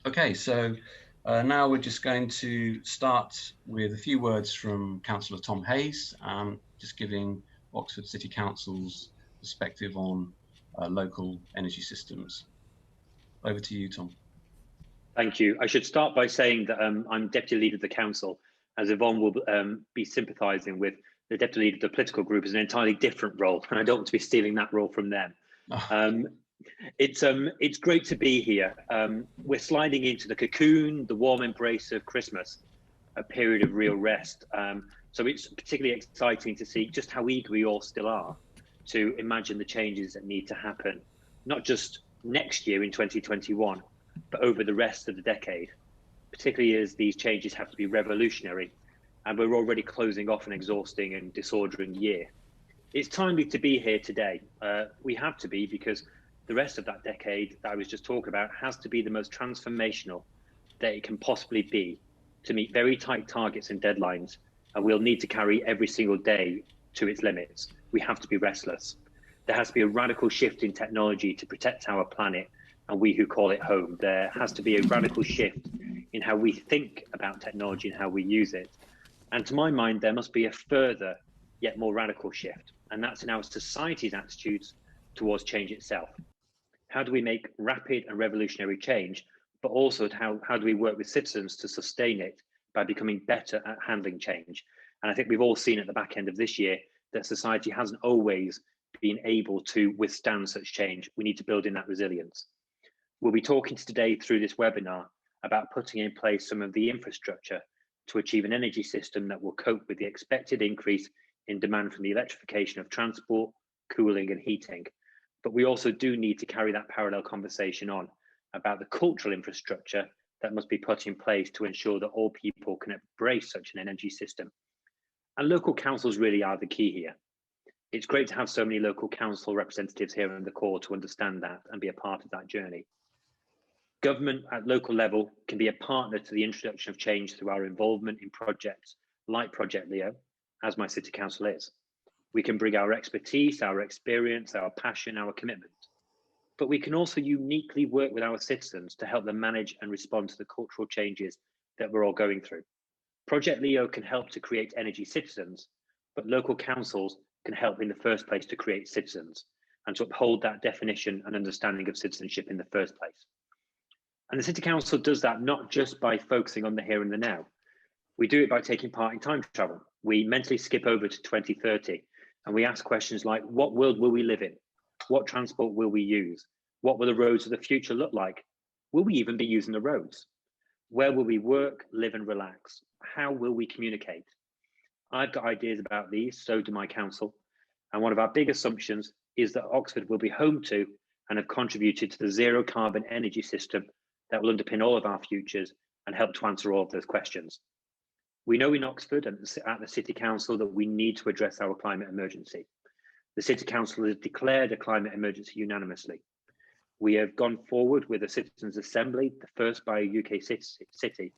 Okay, so now we're just going to start with a few words from Councillor Tom Hayes, just giving Oxford City Council's perspective on local energy systems. Over to you, Tom. Thank you. I should start by saying that I'm Deputy Leader of the Council, as Yvonne will be sympathising with the Deputy Leader of the political group is an entirely different role, and I don't want to be stealing that role from them. It's great to be here. We're sliding into the cocoon, the warm embrace of Christmas, a period of real rest. So it's particularly exciting to see just how eager we all still are to imagine the changes that need to happen, not just next year in 2021, but over the rest of the decade, particularly as these changes have to be revolutionary, and we're already closing off an exhausting and disordering year. It's timely to be here today. We have to be, because the rest of that decade that I was just talking about has to be the most transformational that it can possibly be to meet very tight targets and deadlines, and we'll need to carry every single day to its limits. We have to be restless. There has to be a radical shift in technology to protect our planet and we who call it home. There has to be a radical shift in how we think about technology and how we use it. And to my mind, there must be a further yet more radical shift, and that's in our society's attitudes towards change itself. How do we make rapid and revolutionary change, but also how do we work with citizens to sustain it by becoming better at handling change? And I think we've all seen at the back end of this year that society hasn't always been able to withstand such change. We need to build in that resilience. We'll be talking today through this webinar about putting in place some of the infrastructure to achieve an energy system that will cope with the expected increase in demand from the electrification of transport, cooling and heating. But we also do need to carry that parallel conversation on about the cultural infrastructure that must be put in place to ensure that all people can embrace such an energy system. And local councils really are the key here. It's great to have so many local council representatives here on the call to understand that and be a part of that journey. Government at local level can be a partner to the introduction of change through our involvement in projects like Project Leo, as my city council is. We can bring our expertise, our experience, our passion, our commitment. But we can also uniquely work with our citizens to help them manage and respond to the cultural changes that we're all going through. Project Leo can help to create energy citizens, but local councils can help in the first place to create citizens and to uphold that definition and understanding of citizenship in the first place. And the City Council does that not just by focusing on the here and the now. We do it by taking part in time travel. We mentally skip over to 2030 and we ask questions like, what world will we live in? What transport will we use? What will the roads of the future look like? Will we even be using the roads? Where will we work, live and relax? How will we communicate? I've got ideas about these, so do my council. And one of our big assumptions is that Oxford will be home to and have contributed to the zero carbon energy system that will underpin all of our futures and help to answer all of those questions. We know in Oxford and at the City Council that we need to address our climate emergency. The City Council has declared a climate emergency unanimously. We have gone forward with a Citizens' Assembly, the first by a UK city,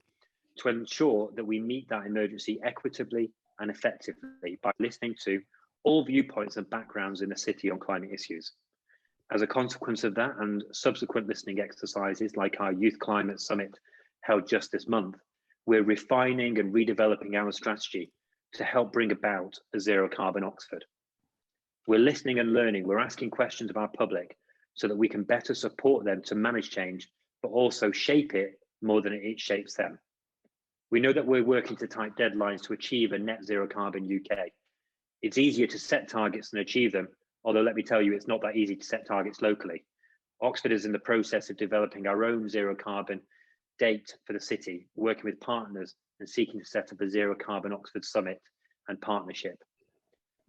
to ensure that we meet that emergency equitably and effectively by listening to all viewpoints and backgrounds in the city on climate issues. As a consequence of that and subsequent listening exercises like our Youth Climate Summit held just this month, we're refining and redeveloping our strategy to help bring about a zero carbon Oxford. We're listening and learning, we're asking questions of our public so that we can better support them to manage change, but also shape it more than it shapes them. We know that we're working to tight deadlines to achieve a net zero carbon UK. It's easier to set targets than achieve them, although let me tell you, it's not that easy to set targets locally. Oxford is in the process of developing our own zero carbon date for the city, working with partners and seeking to set up a zero carbon Oxford summit and partnership.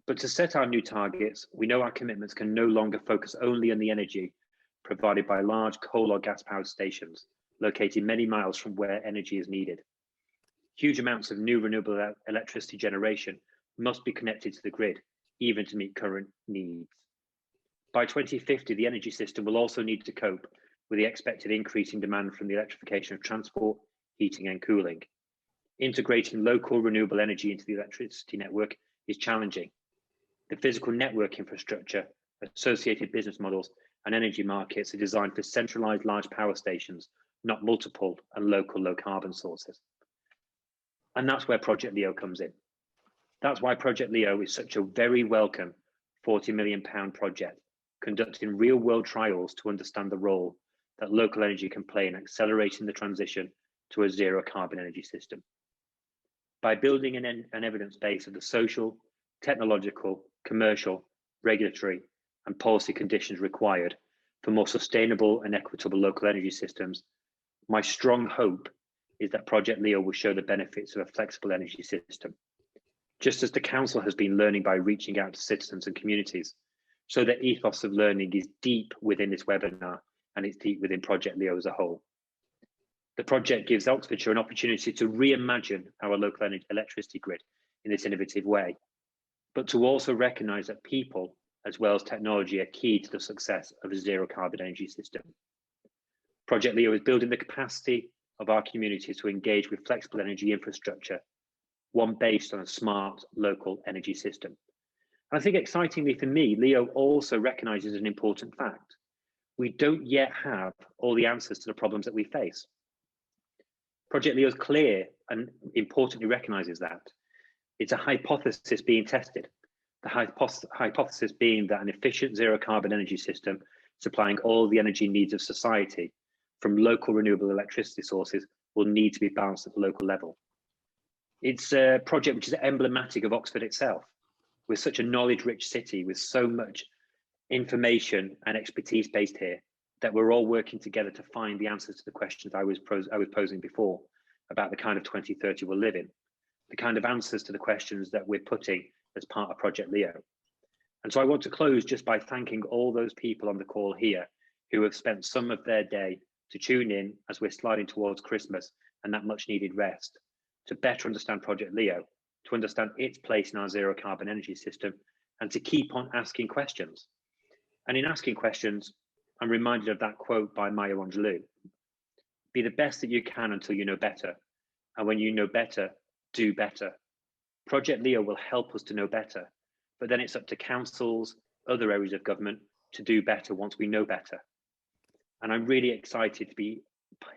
But to set our new targets, we know our commitments can no longer focus only on the energy provided by large coal or gas powered stations located many miles from where energy is needed. Huge amounts of new renewable electricity generation must be connected to the grid, even to meet current needs. By 2050, the energy system will also need to cope with the expected increase in demand from the electrification of transport, heating and cooling. Integrating local renewable energy into the electricity network is challenging. The physical network infrastructure, associated business models and energy markets are designed for centralized large power stations not multiple and local low carbon sources. And that's where Project Leo comes in. That's why Project Leo is such a very welcome £40 million project, conducting real world trials to understand the role that local energy can play in accelerating the transition to a zero carbon energy system. By building an evidence base of the social, technological, commercial, regulatory and policy conditions required for more sustainable and equitable local energy systems, my strong hope is that Project Leo will show the benefits of a flexible energy system, just as the Council has been learning by reaching out to citizens and communities. So the ethos of learning is deep within this webinar and it's deep within Project Leo as a whole. The project gives Oxfordshire an opportunity to reimagine our local electricity grid in this innovative way, but to also recognise that people as well as technology are key to the success of a zero carbon energy system. Project Leo is building the capacity of our communities to engage with flexible energy infrastructure, one based on a smart local energy system. And I think excitingly for me, Leo also recognises an important fact. We don't yet have all the answers to the problems that we face. Project Leo is clear and importantly recognises that. It's a hypothesis being tested. The hypothesis being that an efficient zero carbon energy system supplying all the energy needs of society from local renewable electricity sources will need to be balanced at the local level. It's a project which is emblematic of Oxford itself. We're such a knowledge-rich city with so much information and expertise based here that we're all working together to find the answers to the questions I was posing before about the kind of 2030 we'll live in, the kind of answers to the questions that we're putting as part of Project Leo. And so I want to close just by thanking all those people on the call here who have spent some of their day to tune in as we're sliding towards Christmas and that much needed rest, to better understand Project Leo, to understand its place in our zero carbon energy system, and to keep on asking questions. And in asking questions, I'm reminded of that quote by Maya Angelou: be the best that you can until you know better. And when you know better, do better. Project Leo will help us to know better, but then it's up to councils, other areas of government to do better once we know better. And I'm really excited to be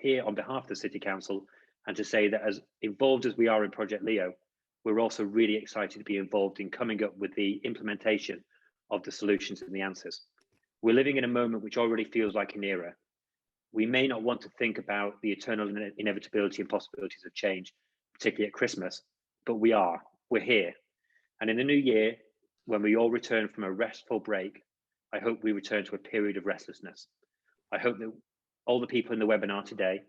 here on behalf of the City Council and to say that as involved as we are in Project Leo, we're also really excited to be involved in coming up with the implementation of the solutions and the answers. We're living in a moment which already feels like an era. We may not want to think about the eternal inevitability and possibilities of change, particularly at Christmas, but we're here. And in the new year, when we all return from a restful break, I hope we return to a period of restlessness. I hope that all the people in the webinar today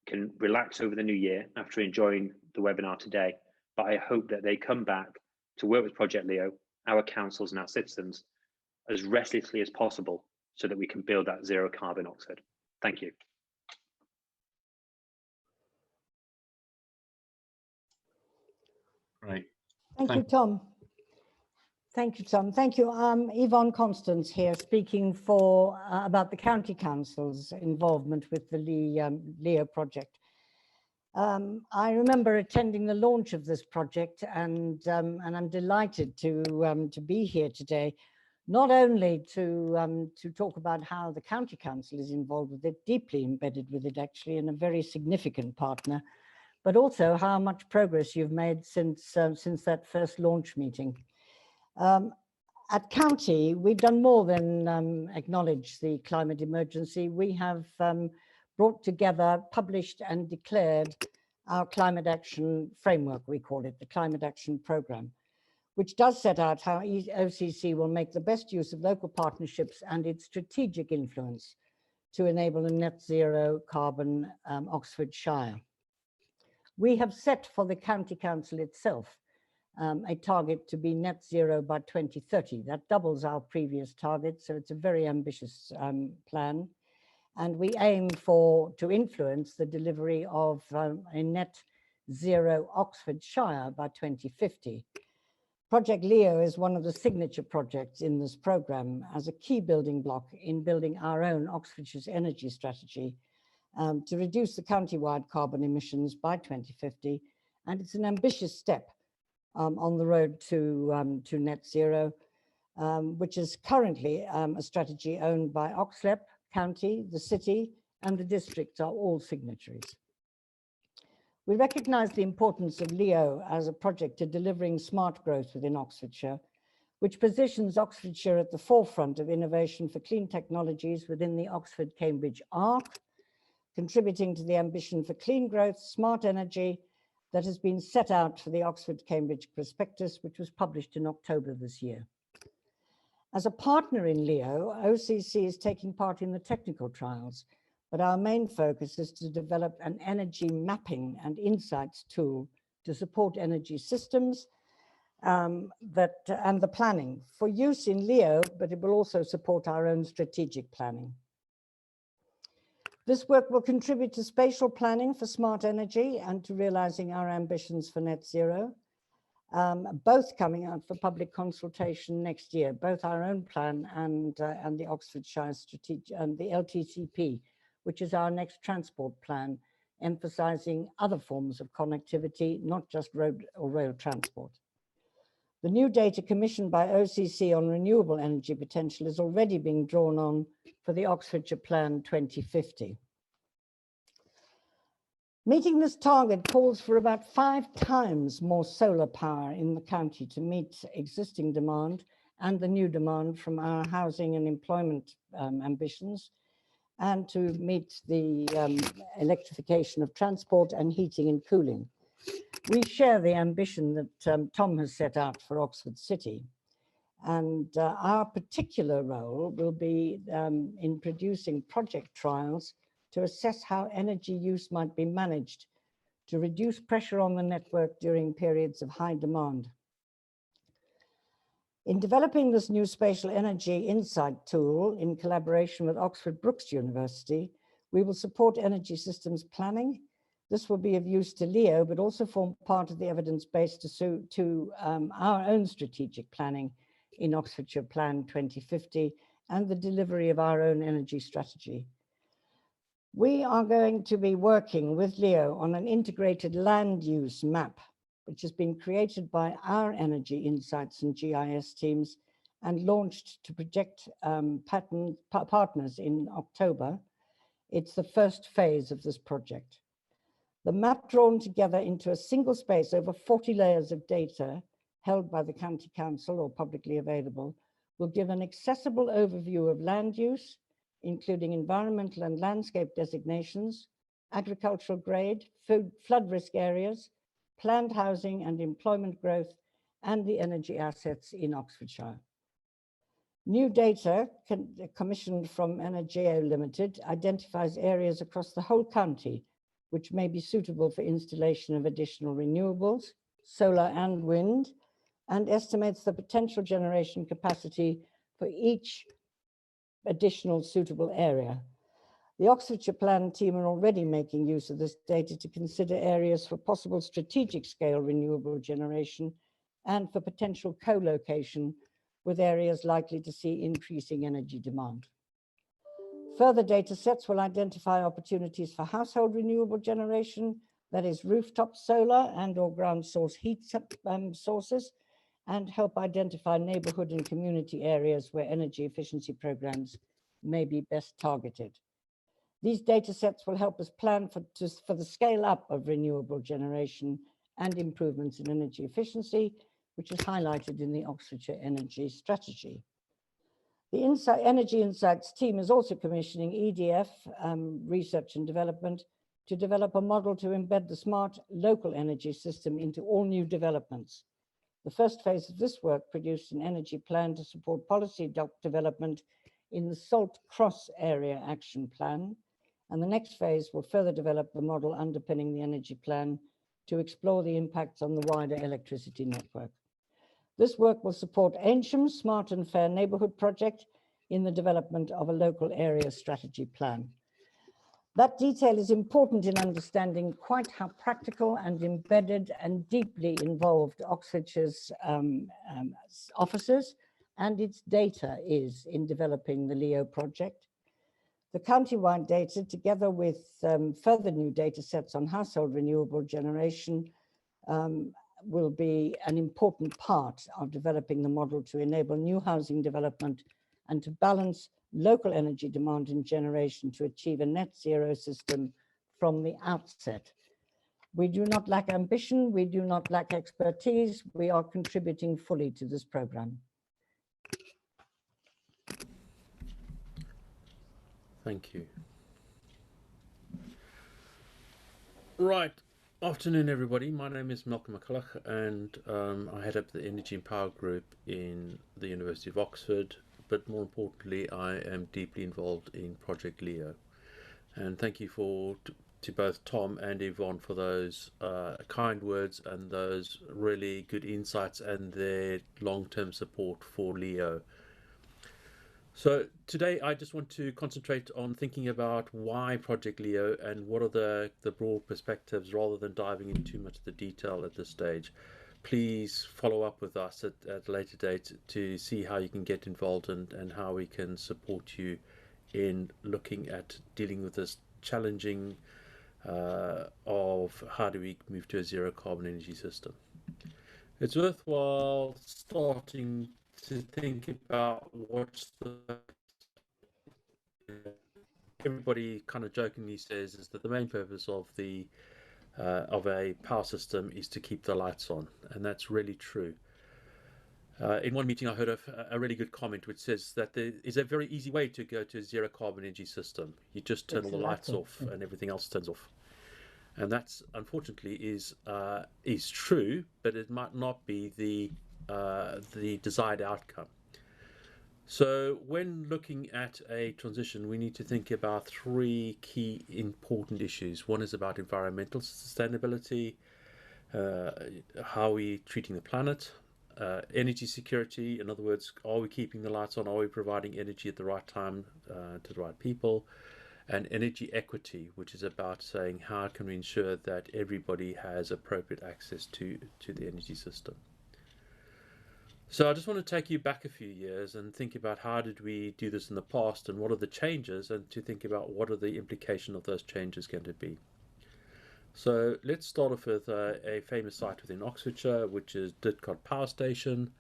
can relax over the new year after enjoying the webinar today, but I hope that they come back to work with Project Leo, our councils and our citizens as restlessly as possible so that we can build that zero carbon Oxford. Thank you. Great. Thank you, Tom. Thank you, Tom. Thank you. Yvonne Constance here, speaking for about the County Council's involvement with the Leo project. I remember attending the launch of this project, and I'm delighted to be here today, not only to talk about how the County Council is involved with it, deeply embedded with it actually, and a very significant partner, but also how much progress you've made since that first launch meeting. At County, we've done more than acknowledge the climate emergency. We have brought together, published and declared our climate action framework, we call it, the Climate Action Programme, which does set out how OCC will make the best use of local partnerships and its strategic influence to enable a net zero carbon Oxfordshire. We have set for the County Council itself a target to be net zero by 2030. That doubles our previous target, so it's a very ambitious plan. And we aim to influence the delivery of a net zero Oxfordshire by 2050. Project Leo is one of the signature projects in this programme as a key building block in building our own Oxfordshire's energy strategy to reduce the county-wide carbon emissions by 2050. And it's an ambitious step on the road to net zero, which is currently a strategy owned by Cllr County, the city, and the districts are all signatories. We recognise the importance of LEO as a project to delivering smart growth within Oxfordshire, which positions Oxfordshire at the forefront of innovation for clean technologies within the Oxford-Cambridge arc, contributing to the ambition for clean growth, smart energy that has been set out for the Oxford-Cambridge Prospectus, which was published in October this year. As a partner in LEO, OCC is taking part in the technical trials, but our main focus is to develop an energy mapping and insights tool to support energy systems and the planning for use in LEO, but it will also support our own strategic planning. This work will contribute to spatial planning for smart energy and to realizing our ambitions for net zero, both coming out for public consultation next year, both our own plan and the Oxfordshire Strategic and the LTCP, which is our next transport plan, emphasizing other forms of connectivity, not just road or rail transport. The new data commissioned by OCC on renewable energy potential is already being drawn on for the Oxfordshire Plan 2050. Meeting this target calls for about 5 times more solar power in the county to meet existing demand and the new demand from our housing and employment ambitions, and to meet the electrification of transport and heating and cooling. We share the ambition that Tom has set out for Oxford City, and our particular role will be in producing project trials to assess how energy use might be managed to reduce pressure on the network during periods of high demand. In developing this new spatial energy insight tool in collaboration with Oxford Brookes University, we will support energy systems planning. This will be of use to LEO, but also form part of the evidence base to our own strategic planning in Oxfordshire Plan 2050 and the delivery of our own energy strategy. We are going to be working with LEO on an integrated land use map, which has been created by our energy insights and GIS teams and launched to project partners in October. It's the first phase of this project. The map drawn together into a single space over 40 layers of data held by the County Council or publicly available will give an accessible overview of land use, including environmental and landscape designations, agricultural grade, flood risk areas, planned housing and employment growth, and the energy assets in Oxfordshire. New data commissioned from Energeo Limited identifies areas across the whole county which may be suitable for installation of additional renewables, solar and wind, and estimates the potential generation capacity for each additional suitable area. The Oxfordshire Plan team are already making use of this data to consider areas for possible strategic scale renewable generation and for potential co-location with areas likely to see increasing energy demand. Further data sets will identify opportunities for household renewable generation, that is rooftop solar and or ground source heat sources, and help identify neighborhood and community areas where energy efficiency programs may be best targeted. These data sets will help us plan for the scale up of renewable generation and improvements in energy efficiency, which is highlighted in the Oxfordshire Energy Strategy. The Energy Insights team is also commissioning EDF research and development to develop a model to embed the smart local energy system into all new developments. The first phase of this work produced an energy plan to support policy development in the Salt Cross Area Action Plan, and the next phase will further develop the model underpinning the energy plan to explore the impacts on the wider electricity network. This work will support Ancham's Smart and Fair Neighbourhood project in the development of a local area strategy plan. That detail is important in understanding quite how practical and embedded and deeply involved Oxfordshire's officers and its data is in developing the LEO project. The county-wide data, together with further new data sets on household renewable generation, will be an important part of developing the model to enable new housing development and to balance local energy demand in generation to achieve a net zero system from the outset. We do not lack ambition, we do not lack expertise, we are contributing fully to this programme. Thank you. Right, afternoon everybody. My name is Malcolm McCulloch and I head up the Energy and Power Group in the University of Oxford, but more importantly I am deeply involved in Project Leo. And thank you to both Tom and Yvonne for those kind words and those really good insights and their long-term support for Leo. So today I just want to concentrate on thinking about why Project Leo and what are the broad perspectives rather than diving into too much of the detail at this stage. Please follow up with us at a later date to see how you can get involved and how we can support you in looking at dealing with this challenging of how do we move to a zero carbon energy system. It's worthwhile starting to think about what's everybody kind of jokingly says is that the main purpose of a power system is to keep the lights on, and that's really true. In one meeting I heard of a really good comment which says that there is a very easy way to go to a zero carbon energy system. You just turn all the lights off and everything else turns off. And that's unfortunately is true, but it might not be the desired outcome. So when looking at a transition, we need to think about three key important issues. One is about environmental sustainability, how are we treating the planet, energy security, in other words, are we keeping the lights on, are we providing energy at the right time to the right people, and energy equity, which is about saying how can we ensure that everybody has appropriate access to the energy system. So I just want to take you back a few years and think about how did we do this in the past and what are the changes, and to think about what are the implications of those changes going to be. So let's start off with a famous site within Oxfordshire, which is Didcot Power Station,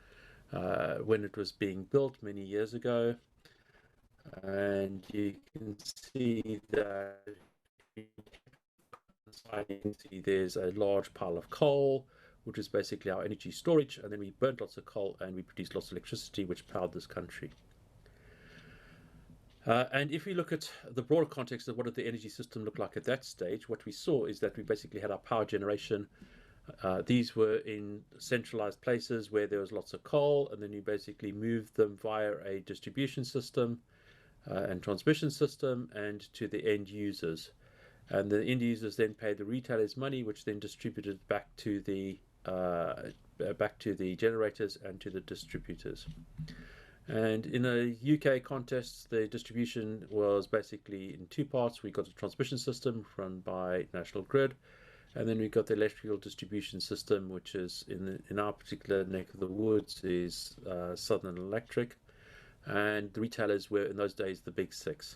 when it was being built many years ago. And you can see that there's a large pile of coal, which is basically our energy storage, and then we burnt lots of coal and we produced lots of electricity, which powered this country. And if we look at the broader context of what did the energy system look like at that stage, what we saw is that we basically had our power generation. These were in centralized places where there was lots of coal, and then you basically moved them via a distribution system and transmission system and to the end users. And the end users then paid the retailers money, which then distributed back to the generators and to the distributors. And in a UK context, the distribution was basically in two parts. We got a transmission system run by National Grid, and then we got the electrical distribution system, which is in our particular neck of the woods is Southern Electric, and the retailers were in those days the big six.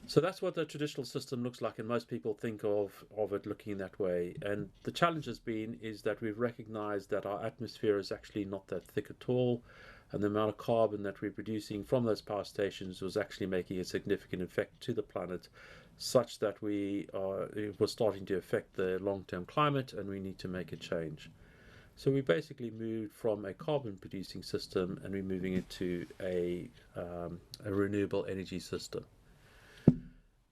So that's what the traditional system looks like, and most people think of it looking in that way. And the challenge has been is that we've recognized that our atmosphere is actually not that thick at all, and the amount of carbon that we're producing from those power stations was actually making a significant effect to the planet, such that it was starting to affect the long-term climate, and we need to make a change. So we basically moved from a carbon producing system and we're moving it to a renewable energy system.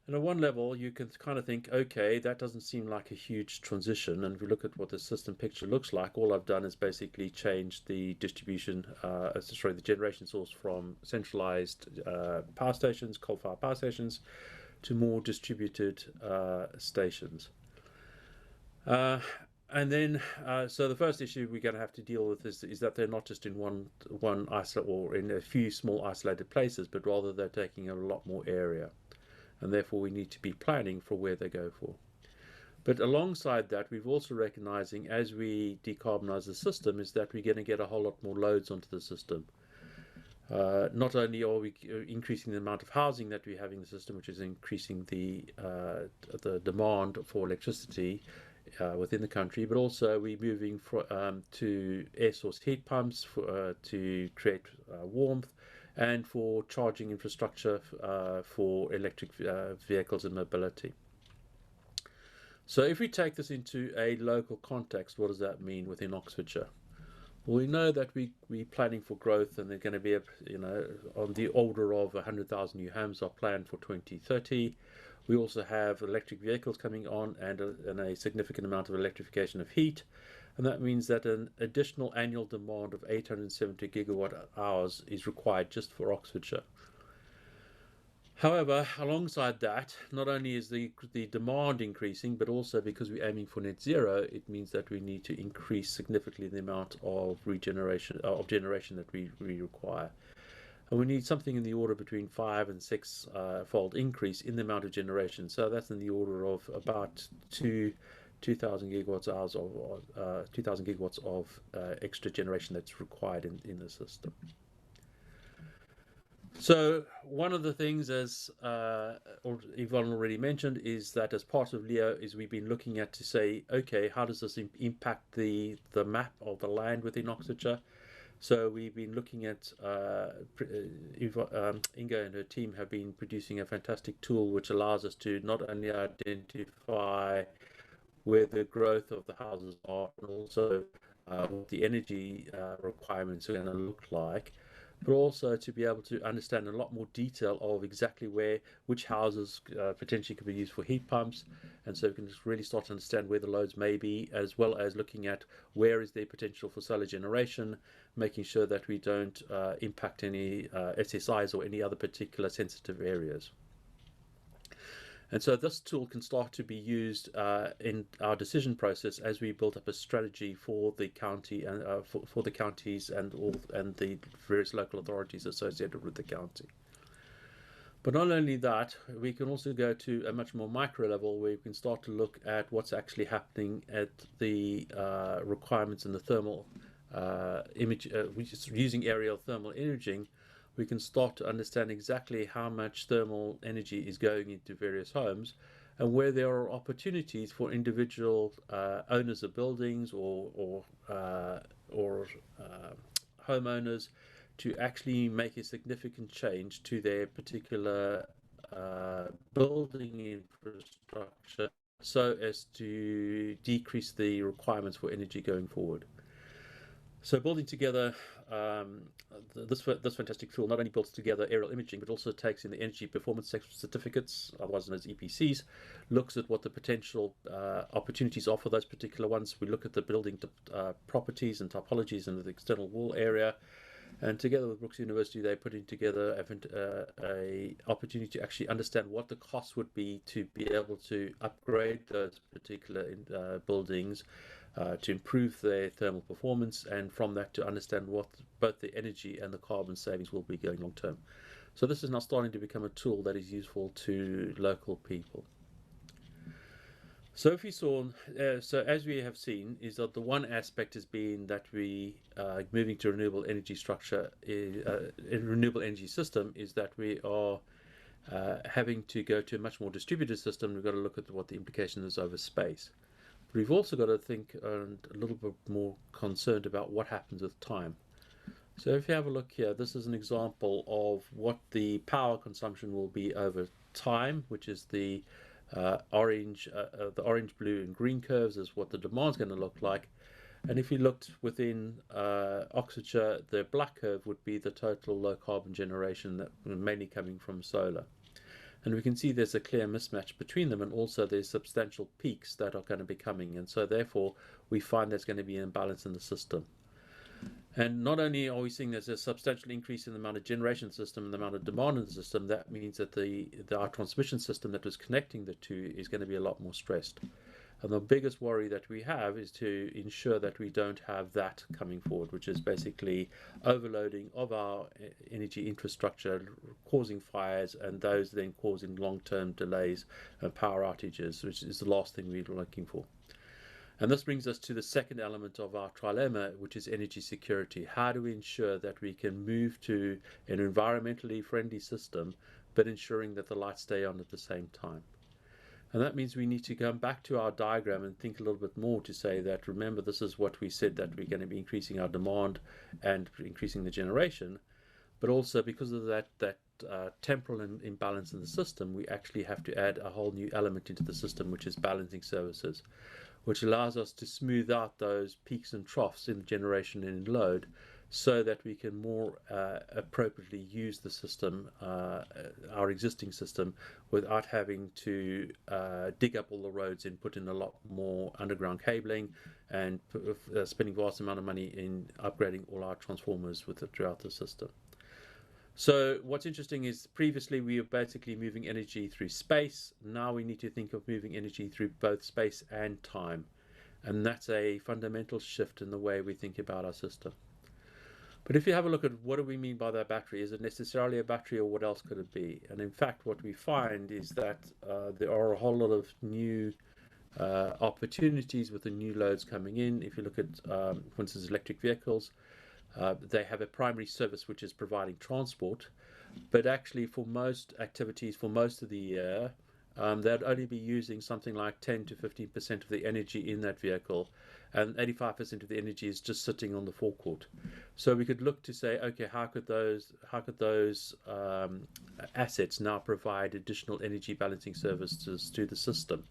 And at one level, you can kind of think, okay, that doesn't seem like a huge transition. And if we look at what the system picture looks like, all I've done is basically change the distribution, the generation source from centralized power stations, coal-fired power stations, to more distributed stations. And then, so the first issue we're going to have to deal with is that they're not just in one isolate or in a few small isolated places, but rather they're taking a lot more area. And therefore we need to be planning for where they go for. But alongside that, we've also recognizing as we decarbonize the system is that we're going to get a whole lot more loads onto the system. Not only are we increasing the amount of housing that we have in the system, which is increasing the demand for electricity within the country, but also we're moving to air source heat pumps to create warmth, and for charging infrastructure for electric vehicles and mobility. So if we take this into a local context, what does that mean within Oxfordshire? Well, we know that we're planning for growth, and they're going to be, on the order of 100,000 new homes are planned for 2030. We also have electric vehicles coming on and a significant amount of electrification of heat. And that means that an additional annual demand of 870 gigawatt hours is required just for Oxfordshire. However, alongside that, not only is the demand increasing, but also because we're aiming for net zero, it means that we need to increase significantly the amount of generation that we require. And we need something in the order between 5 and 6 fold increase in the amount of generation. So that's in the order of about 2,000 gigawatts hours or 2,000 gigawatts of extra generation that's required in the system. So one of the things, as Yvonne already mentioned, is that as part of LEO is we've been looking at to say, okay, how does this impact the map of the land within Oxfordshire? So we've been looking at, Inga and her team have been producing a fantastic tool which allows us to not only identify where the growth of the houses are, and also what the energy requirements are going to look like, but also to be able to understand in a lot more detail of exactly which houses potentially could be used for heat pumps, and so we can just really start to understand where the loads may be, as well as looking at where is there potential for solar generation, making sure that we don't impact any SSIs or any other particular sensitive areas. And so this tool can start to be used in our decision process as we build up a strategy for the county and for the counties and the various local authorities associated with the county. But not only that, we can also go to a much more micro level where we can start to look at what's actually happening at the requirements in the thermal using aerial thermal imaging. We can start to understand exactly how much thermal energy is going into various homes, and where there are opportunities for individual owners of buildings or homeowners to actually make a significant change to their particular building infrastructure so as to decrease the requirements for energy going forward. So building together this fantastic tool not only builds together aerial imaging, but also takes in the energy performance certificates, otherwise known as EPCs, looks at what the potential opportunities are for those particular ones. We look at the building properties and topologies in the external wall area, and together with Brookes University, they're putting together a opportunity to actually understand what the cost would be to be able to upgrade those particular buildings, to improve their thermal performance, and from that to understand what both the energy and the carbon savings will be going long term. So this is now starting to become a tool that is useful to local people. So if we saw, so as we have seen, is that the one aspect has been that we moving to renewable energy structure, renewable energy system, is that we are having to go to a much more distributed system. We've got to look at what the implication is over space. But we've also got to think and a little bit more concerned about what happens with time. So if you have a look here, this is an example of what the power consumption will be over time, which is the orange, blue, and green curves is what the demand is going to look like. And if you looked within Oxfordshire, the black curve would be the total low carbon generation that mainly coming from solar. And we can see there's a clear mismatch between them, and also there's substantial peaks that are going to be coming, and so therefore we find there's going to be an imbalance in the system. And not only are we seeing there's a substantial increase in the amount of generation system and the amount of demand in the system, that means that our transmission system that was connecting the two is going to be a lot more stressed. And the biggest worry that we have is to ensure that we don't have that coming forward, which is basically overloading of our energy infrastructure, causing fires, and those then causing long-term delays and power outages, which is the last thing we're looking for. And this brings us to the second element of our trilemma, which is energy security. How do we ensure that we can move to an environmentally friendly system, but ensuring that the lights stay on at the same time? And that means we need to come back to our diagram and think a little bit more to say that, remember, this is what we said, that we're going to be increasing our demand and increasing the generation. but also because of that temporal imbalance in the system, we actually have to add a whole new element into the system, which is balancing services, which allows us to smooth out those peaks and troughs in generation and in load, so that we can more appropriately use the system, our existing system, without having to dig up all the roads and put in a lot more underground cabling and spending vast amount of money in upgrading all our transformers throughout the system. So what's interesting is previously we were basically moving energy through space. Now we need to think of moving energy through both space and time. And that's a fundamental shift in the way we think about our system. But if you have a look at what do we mean by that battery, is it necessarily a battery or what else could it be? And in fact, what we find is that there are a whole lot of new opportunities with the new loads coming in. If you look at, for instance, electric vehicles, they have a primary service which is providing transport, but actually for most activities for most of the year, they'd only be using something like 10 to 15% of the energy in that vehicle, and 85% of the energy is just sitting on the forecourt. So we could look to say, okay, how could those assets now provide additional energy balancing services to the system?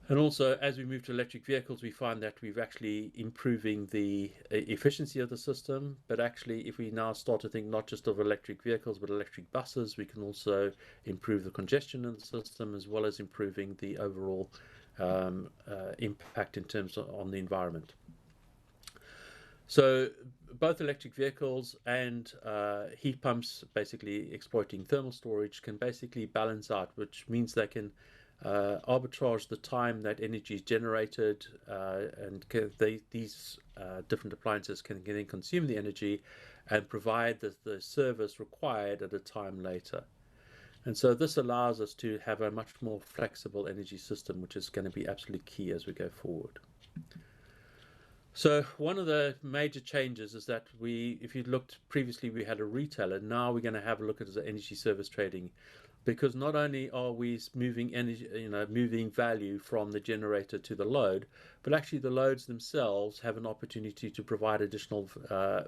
And also, as we move to electric vehicles, we find that we've actually improving the efficiency of the system. But actually, if we now start to think not just of electric vehicles, but electric buses, we can also improve the congestion in the system, as well as improving the overall impact in terms of on the environment. So both electric vehicles and heat pumps, basically exploiting thermal storage, can basically balance out, which means they can arbitrage the time that energy is generated, and these different appliances can then consume the energy and provide the service required at a time later. And so this allows us to have a much more flexible energy system, which is going to be absolutely key as we go forward. So one of the major changes is that if you looked previously, we had a retailer. Now we're going to have a look at the energy service trading, because not only are we moving energy, moving value from the generator to the load, but actually the loads themselves have an opportunity to provide additional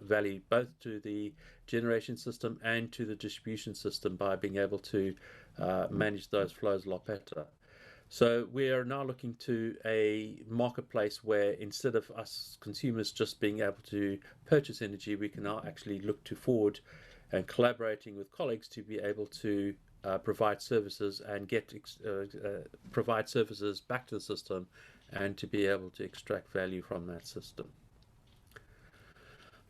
value both to the generation system and to the distribution system by being able to manage those flows a lot better. So we are now looking to a marketplace where instead of us consumers just being able to purchase energy, we can now actually look to forward and collaborating with colleagues to be able to provide services and provide services back to the system, and to be able to extract value from that system.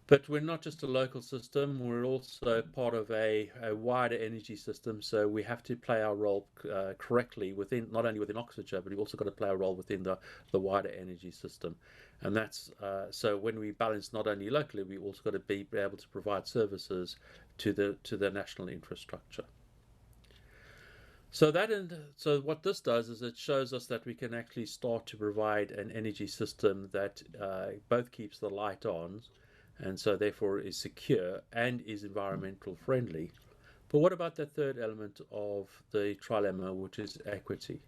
But we're not just a local system, we're also part of a wider energy system, so we have to play our role correctly within, not only within Oxfordshire, but we've also got to play a role within the wider energy system. And that's so when we balance not only locally, we also got to be able to provide services to the national infrastructure. So what this does is it shows us that we can actually start to provide an energy system that both keeps the light on, and so therefore is secure and is environmental friendly. But what about that third element of the trilemma, which is equity?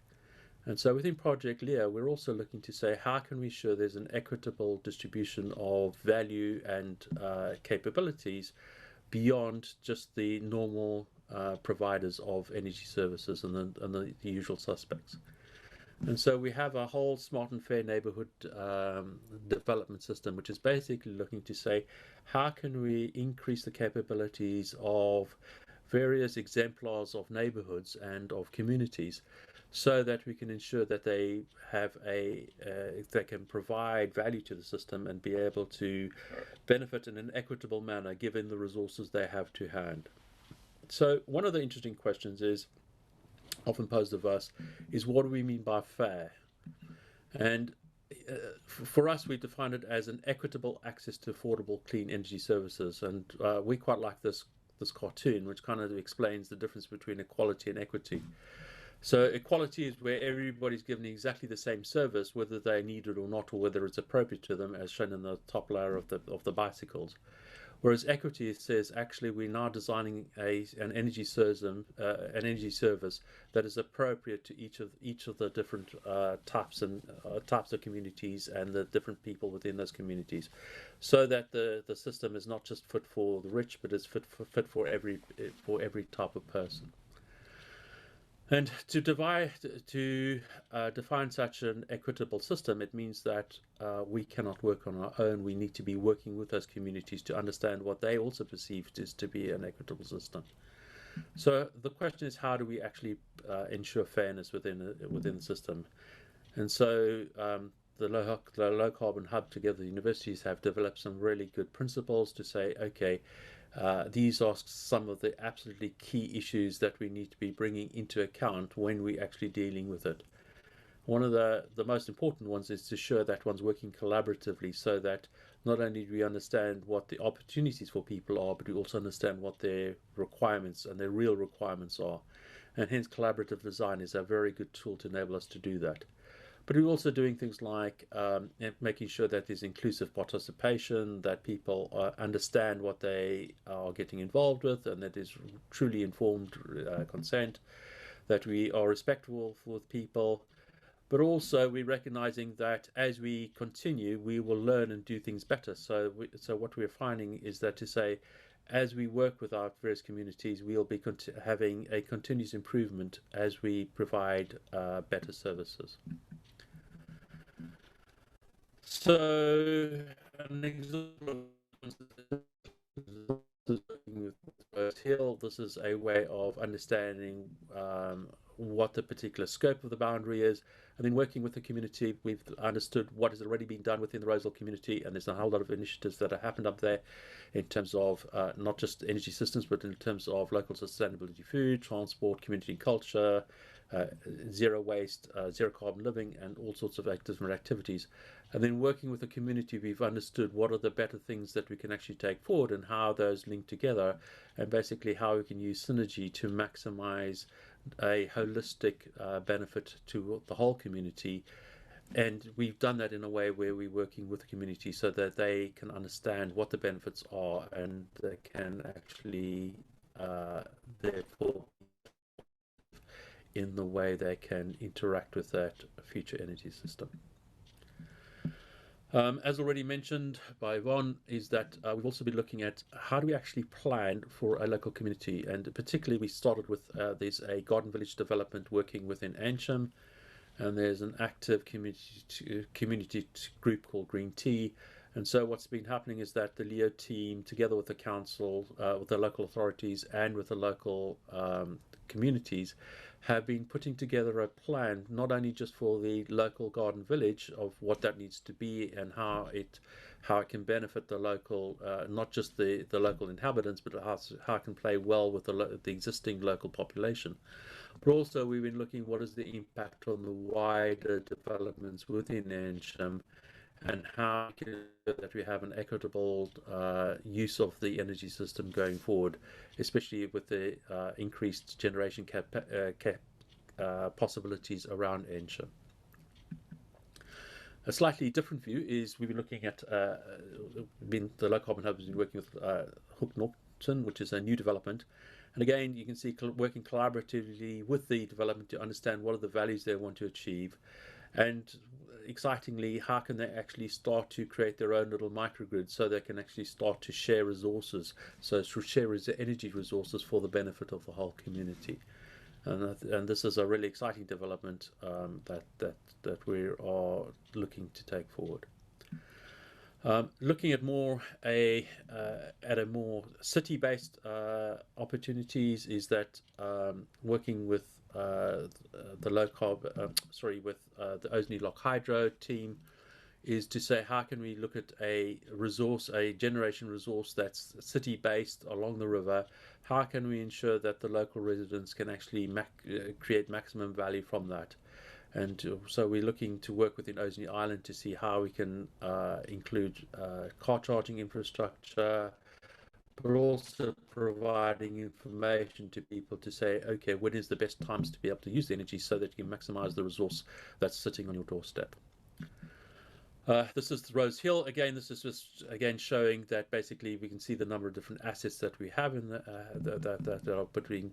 And so within Project Cllr, we're also looking to say, how can we ensure there's an equitable distribution of value and capabilities beyond just the normal providers of energy services and the usual suspects. And so we have a whole smart and fair neighborhood development system, which is basically looking to say, how can we increase the capabilities of various exemplars of neighborhoods and of communities, so that we can ensure that they have they can provide value to the system and be able to benefit in an equitable manner given the resources they have to hand. So one of the interesting questions is often posed of us is, what do we mean by fair? And for us, we define it as an equitable access to affordable clean energy services, and we quite like this cartoon, which kind of explains the difference between equality and equity. So equality is where everybody's given exactly the same service, whether they need it or not, or whether it's appropriate to them, as shown in the top layer of the bicycles. Whereas equity says actually we're now designing an energy service that is appropriate to each of the different types of communities and the different people within those communities, so that the system is not just fit for the rich, but is fit for every type of person. And to define such an equitable system, it means that we cannot work on our own. We need to be working with those communities to understand what they also perceive as to be an equitable system. So the question is, how do we actually ensure fairness within the system? And so the low carbon hub, together the universities have developed some really good principles to say, okay, these are some of the absolutely key issues that we need to be bringing into account when we're actually dealing with it. One of the most important ones is to ensure that one's working collaboratively, so that not only do we understand what the opportunities for people are, but we also understand what their requirements and their real requirements are. And hence collaborative design is a very good tool to enable us to do that. But we're also doing things like making sure that there's inclusive participation, that people understand what they are getting involved with, and that there's truly informed consent, that we are respectful with people. But also we're recognizing that as we continue, we will learn and do things better. So what we're finding is that, to say, as we work with our various communities, we'll be having a continuous improvement as we provide better services. So an example with Hill, this is a way of understanding what the particular scope of the boundary is, and then working with the community, we've understood what has already been done within the Roseville community, and there's a whole lot of initiatives that have happened up there in terms of not just energy systems, but in terms of local sustainability, food, transport, community culture, zero waste, zero carbon living, and all sorts of different activities. And then working with the community, we've understood what are the better things that we can actually take forward and how those link together, and basically how we can use synergy to maximize a holistic benefit to the whole community. And we've done that in a way where we're working with the community so that they can understand what the benefits are, and they can actually therefore in the way they can interact with that future energy system. As already mentioned by Yvonne, is that we've also been looking at how do we actually plan for a local community, and particularly we started with there's a garden village development working within Anchem, and there's an active community group called Green Tea. And so what's been happening is that the LEO team, together with the council, with the local authorities and with the local communities, have been putting together a plan, not only just for the local garden village of what that needs to be and how it can benefit the local, not just the local inhabitants, but how it can play well with the existing local population. But also we've been looking what is the impact on the wider developments within Anchem, and how that we have an equitable use of the energy system going forward, especially with the increased generation possibilities around Anchem. A slightly different view is we've been looking at the low carbon hub has been working with Hook Norton, which is a new development. And again, you can see working collaboratively with the development to understand what are the values they want to achieve. And excitingly, how can they actually start to create their own little microgrid so they can actually start to share resources, so to share energy resources for the benefit of the whole community. And this is a really exciting development that we are looking to take forward. Looking at more more city-based opportunities is that working with the low carbon, with the Osley Lock Hydro team, is to say how can we look at a generation resource that's city-based along the river. How can we ensure that the local residents can actually create maximum value from that? And so we're looking to work within Osley Island to see how we can include car charging infrastructure, but also providing information to people to say, okay, when is the best times to be able to use the energy so that you can maximize the resource that's sitting on your doorstep. This is Rose Hill. Again, this is just again showing that basically we can see the number of different assets that we have in that are between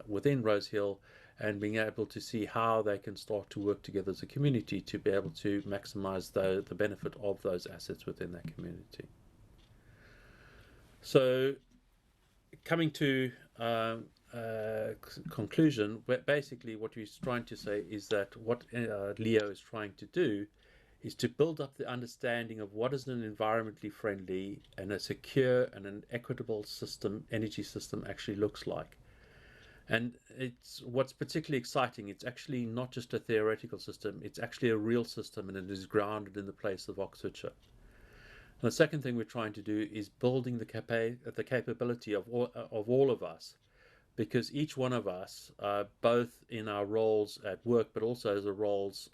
within Rose Hill, and being able to see how they can start to work together as a community to be able to maximise the benefit of those assets within that community. So, coming to conclusion, basically what we're trying to say is that what Leo is trying to do is to build up the understanding of what is an environmentally friendly and a secure and an equitable system, energy system actually looks like. And it's what's particularly exciting, it's actually not just a theoretical system, it's actually a real system, and it is grounded in the place of Oxfordshire. And the second thing we're trying to do is building the capability of all of us, because each one of us, both in our roles at work, but also as a roles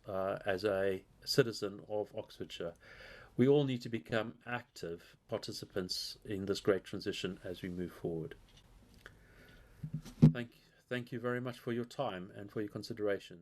as a citizen of Oxfordshire, we all need to become active participants in this great transition as we move forward. Thank you very much for your time and for your consideration.